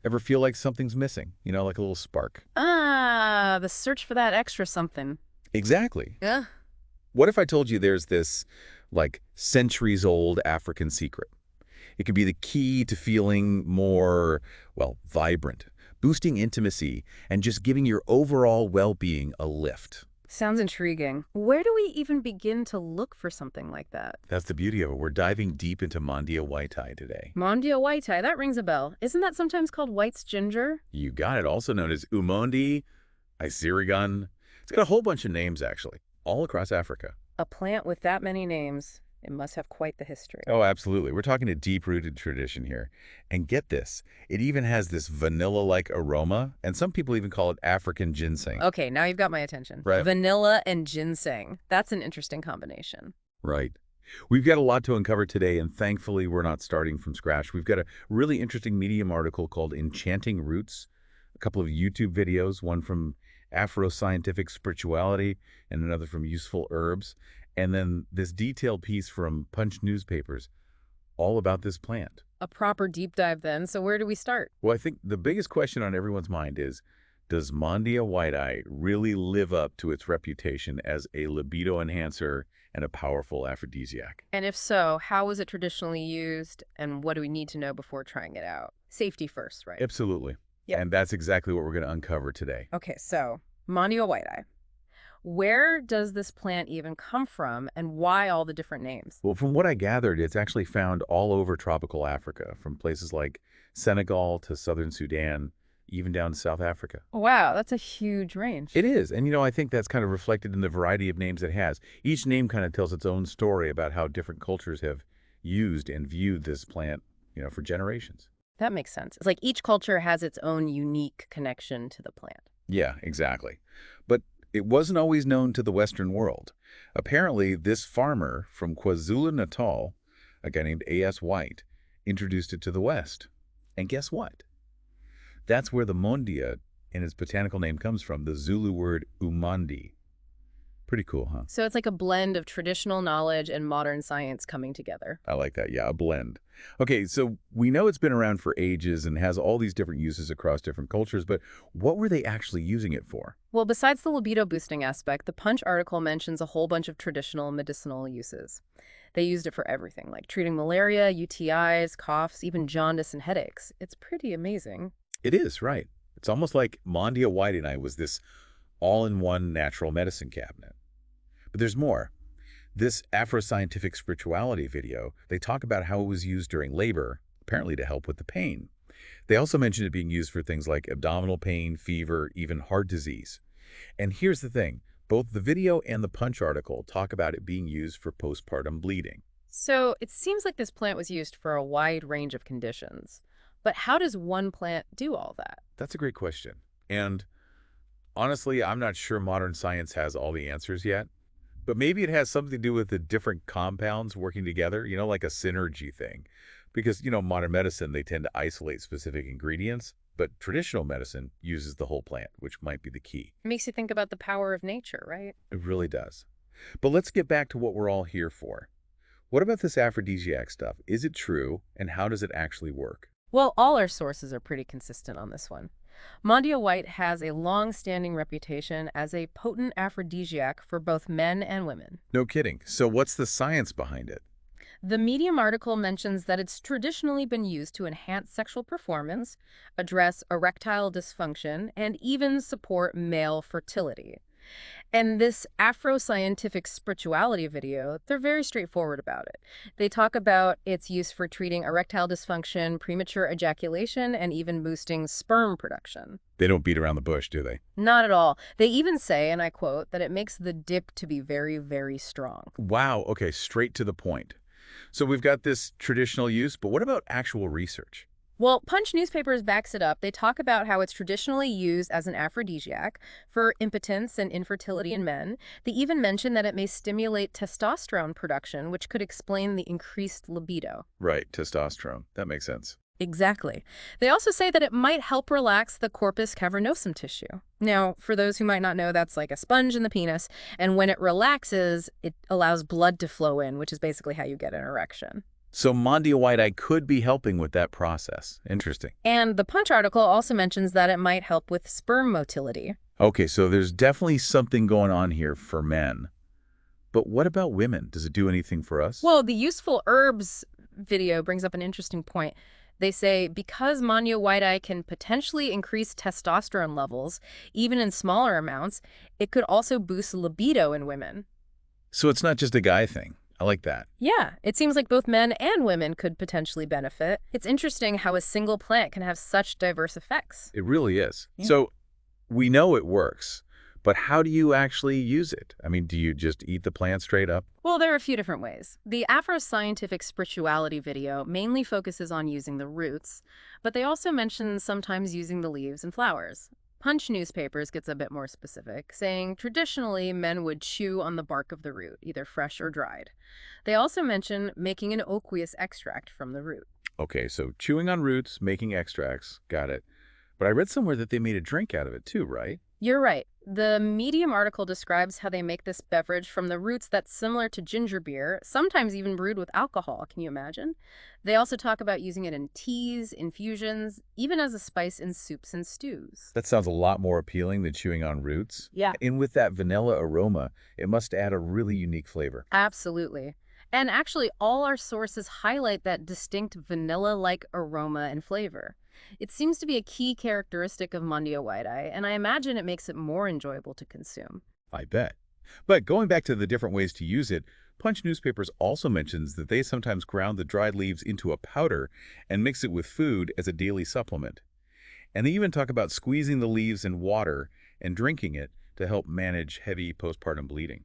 Ever feel like something's missing? Like a little spark. Ah, the search for that extra something. Exactly. Yeah. What if I told you there's this, like, centuries-old African secret? It could be the key to feeling more, well, vibrant, boosting intimacy, and just giving your overall well-being a lift. Sounds intriguing. Where do we even begin to look for something like that? That's the beauty of it. We're diving deep into Mondia Whitei today. Mondia Whitei, that rings a bell. Isn't that sometimes called White's ginger? You got it, also known as Umondi, Isirigan. It's got a whole bunch of names, actually, all across Africa. A plant with that many names. It must have quite the history. Oh, absolutely. We're talking a deep-rooted tradition here. And get this, it even has this vanilla-like aroma, and some people even call it African ginseng. Okay, now you've got my attention. Right. Vanilla and ginseng. That's an interesting combination. Right. We've got a lot to uncover today, and thankfully we're not starting from scratch. We've got a really interesting Medium article called Enchanting Roots, a couple of YouTube videos, one from Afro-Scientific Spirituality and another from Useful Herbs, and then this detailed piece from Punch newspapers all about this plant. A proper deep dive then. So where do we start? Well, I think the biggest question on everyone's mind is, does Mondia Whitei really live up to its reputation as a libido enhancer and a powerful aphrodisiac? And if so, how was it traditionally used and what do we need to know before trying it out? Safety first, right? Absolutely. Yep. And that's exactly what we're going to uncover today. Okay, so Mondia Whitei. Where does this plant even come from and why all the different names? Well, from what I gathered, it's actually found all over tropical Africa, from places like Senegal to southern Sudan, even down to South Africa. Wow, that's a huge range. It is. And, I think that's kind of reflected in the variety of names it has. Each name kind of tells its own story about how different cultures have used and viewed this plant, for generations. That makes sense. It's like each culture has its own unique connection to the plant. Yeah, exactly. But it wasn't always known to the Western world. Apparently, this farmer from KwaZulu-Natal, a guy named A.S. White, introduced it to the West. And guess what? That's where the Mondia in its botanical name comes from, the Zulu word umandi. Pretty cool, huh? So it's like a blend of traditional knowledge and modern science coming together. I like that. Yeah, a blend. Okay, so we know it's been around for ages and has all these different uses across different cultures, but what were they actually using it for? Well, besides the libido boosting aspect, the Punch article mentions a whole bunch of traditional medicinal uses. They used it for everything, like treating malaria, UTIs, coughs, even jaundice and headaches. It's pretty amazing. It is, right. It's almost like Mondia Whitei was this all-in-one natural medicine cabinet. But there's more. This Afro-Scientific Spirituality video, they talk about how it was used during labor, apparently to help with the pain. They also mention it being used for things like abdominal pain, fever, even heart disease. And here's the thing. Both the video and the Punch article talk about it being used for postpartum bleeding. So it seems like this plant was used for a wide range of conditions. But how does one plant do all that? That's a great question. And honestly, I'm not sure modern science has all the answers yet. But maybe it has something to do with the different compounds working together, like a synergy thing. Because, modern medicine, they tend to isolate specific ingredients, but traditional medicine uses the whole plant, which might be the key. It makes you think about the power of nature, right? It really does. But let's get back to what we're all here for. What about this aphrodisiac stuff? Is it true, and how does it actually work? Well, all our sources are pretty consistent on this one. Mondia White has a long-standing reputation as a potent aphrodisiac for both men and women. No kidding. So what's the science behind it? The Medium article mentions that it's traditionally been used to enhance sexual performance, address erectile dysfunction, and even support male fertility. And this Afro-Scientific Spirituality video, they're very straightforward about it. They talk about its use for treating erectile dysfunction, premature ejaculation, and even boosting sperm production. They don't beat around the bush, do they? Not at all. They even say, and I quote, that it makes the dip to be very, very strong. Wow. Okay, straight to the point. So we've got this traditional use, but what about actual research? Well, Punch newspapers backs it up. They talk about how it's traditionally used as an aphrodisiac for impotence and infertility in men. They even mention that it may stimulate testosterone production, which could explain the increased libido. Right, testosterone. That makes sense. Exactly. They also say that it might help relax the corpus cavernosum tissue. Now, for those who might not know, that's like a sponge in the penis, and when it relaxes, it allows blood to flow in, which is basically how you get an erection. So Mondia Whitei could be helping with that process. Interesting. And the Punch article also mentions that it might help with sperm motility. Okay, so there's definitely something going on here for men. But what about women? Does it do anything for us? Well, the useful herbs video brings up an interesting point. They say because Mondia Whitei can potentially increase testosterone levels, even in smaller amounts, it could also boost libido in women. So it's not just a guy thing. I like that. Yeah, it seems like both men and women could potentially benefit. It's interesting how a single plant can have such diverse effects. It really is. Yeah. So we know it works, but how do you actually use it? I mean, do you just eat the plant straight up? Well, there are a few different ways. The Afro-Scientific Spirituality video mainly focuses on using the roots, but they also mention sometimes using the leaves and flowers. Punch newspapers gets a bit more specific, saying traditionally men would chew on the bark of the root, either fresh or dried. They also mention making an aqueous extract from the root. Okay, so chewing on roots, making extracts, got it. But I read somewhere that they made a drink out of it too, right? You're right. The Medium article describes how they make this beverage from the roots that's similar to ginger beer, sometimes even brewed with alcohol. Can you imagine? They also talk about using it in teas, infusions, even as a spice in soups and stews. That sounds a lot more appealing than chewing on roots. Yeah, And with that vanilla aroma, it must add a really unique flavor. absolutely. And actually, all our sources highlight that distinct vanilla-like aroma and flavor. It seems to be a key characteristic of Mondia Whitei, and I imagine it makes it more enjoyable to consume. I bet. But going back to the different ways to use it, Punch Newspapers also mentions that they sometimes ground the dried leaves into a powder and mix it with food as a daily supplement. And they even talk about squeezing the leaves in water and drinking it to help manage heavy postpartum bleeding.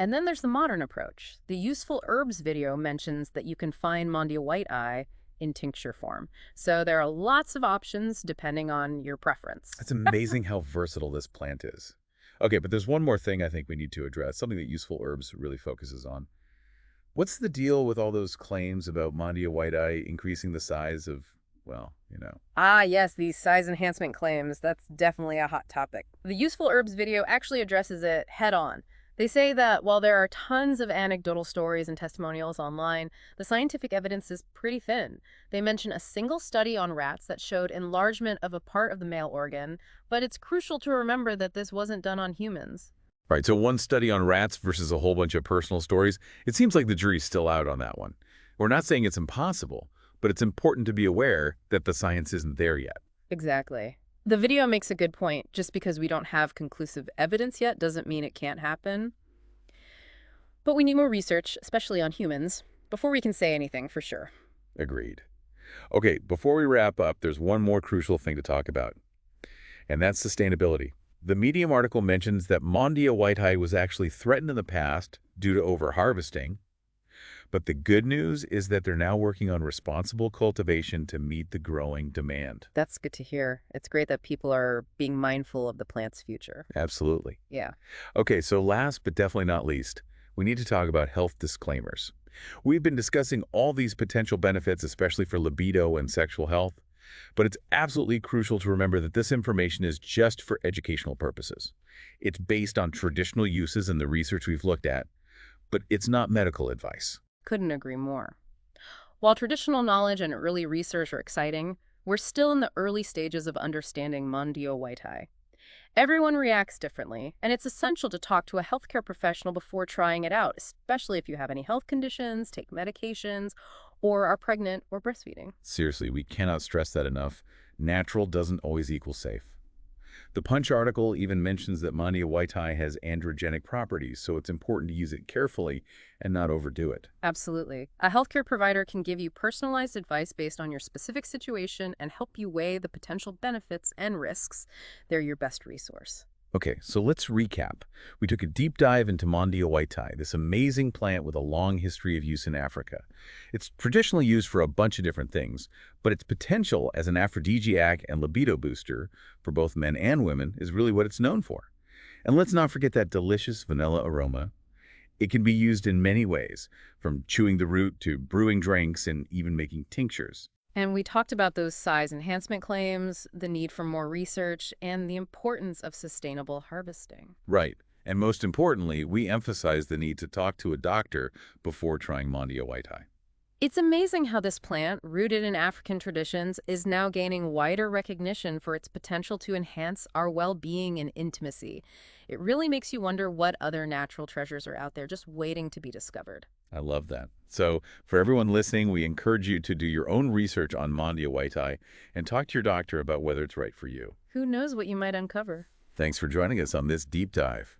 And then there's the modern approach. The Useful Herbs video mentions that you can find Mondia Whitei in tincture form. So there are lots of options depending on your preference. It's amazing how versatile this plant is. Okay, but there's one more thing I think we need to address, something that Useful Herbs really focuses on. What's the deal with all those claims about Mondia Whitei increasing the size of, well, Ah, yes, these size enhancement claims. That's definitely a hot topic. The Useful Herbs video actually addresses it head on. They say that while there are tons of anecdotal stories and testimonials online, the scientific evidence is pretty thin. They mention a single study on rats that showed enlargement of a part of the male organ, but it's crucial to remember that this wasn't done on humans. Right, so one study on rats versus a whole bunch of personal stories, it seems like the jury's still out on that one. We're not saying it's impossible, but it's important to be aware that the science isn't there yet. Exactly. The video makes a good point. Just because we don't have conclusive evidence yet doesn't mean it can't happen. But we need more research, especially on humans, before we can say anything for sure. Agreed. Okay, before we wrap up, there's one more crucial thing to talk about, and that's sustainability. The Medium article mentions that Mondia Whitei was actually threatened in the past due to overharvesting, but the good news is that they're now working on responsible cultivation to meet the growing demand. That's good to hear. It's great that people are being mindful of the plant's future. Absolutely. Yeah. Okay, so last but definitely not least, we need to talk about health disclaimers. We've been discussing all these potential benefits, especially for libido and sexual health, but it's absolutely crucial to remember that this information is just for educational purposes. It's based on traditional uses and the research we've looked at, but it's not medical advice. Couldn't agree more. While traditional knowledge and early research are exciting, we're still in the early stages of understanding Mondia Whitei. Everyone reacts differently, and it's essential to talk to a healthcare professional before trying it out, especially if you have any health conditions, take medications, or are pregnant or breastfeeding. Seriously, we cannot stress that enough. Natural doesn't always equal safe. The Punch article even mentions that Mondia Whitei has androgenic properties, so it's important to use it carefully and not overdo it. Absolutely. A healthcare provider can give you personalized advice based on your specific situation and help you weigh the potential benefits and risks. They're your best resource. Okay, so let's recap. We took a deep dive into Mondia Whitei, this amazing plant with a long history of use in Africa. It's traditionally used for a bunch of different things, but its potential as an aphrodisiac and libido booster for both men and women is really what it's known for. And let's not forget that delicious vanilla aroma. It can be used in many ways, from chewing the root to brewing drinks and even making tinctures. And we talked about those size enhancement claims, the need for more research, and the importance of sustainable harvesting. Right. And most importantly, we emphasize the need to talk to a doctor before trying Mondia Whitei. It's amazing how this plant, rooted in African traditions, is now gaining wider recognition for its potential to enhance our well-being and intimacy. It really makes you wonder what other natural treasures are out there just waiting to be discovered. I love that. So for everyone listening, we encourage you to do your own research on Mondia Whitei and talk to your doctor about whether it's right for you. Who knows what you might uncover? Thanks for joining us on this deep dive.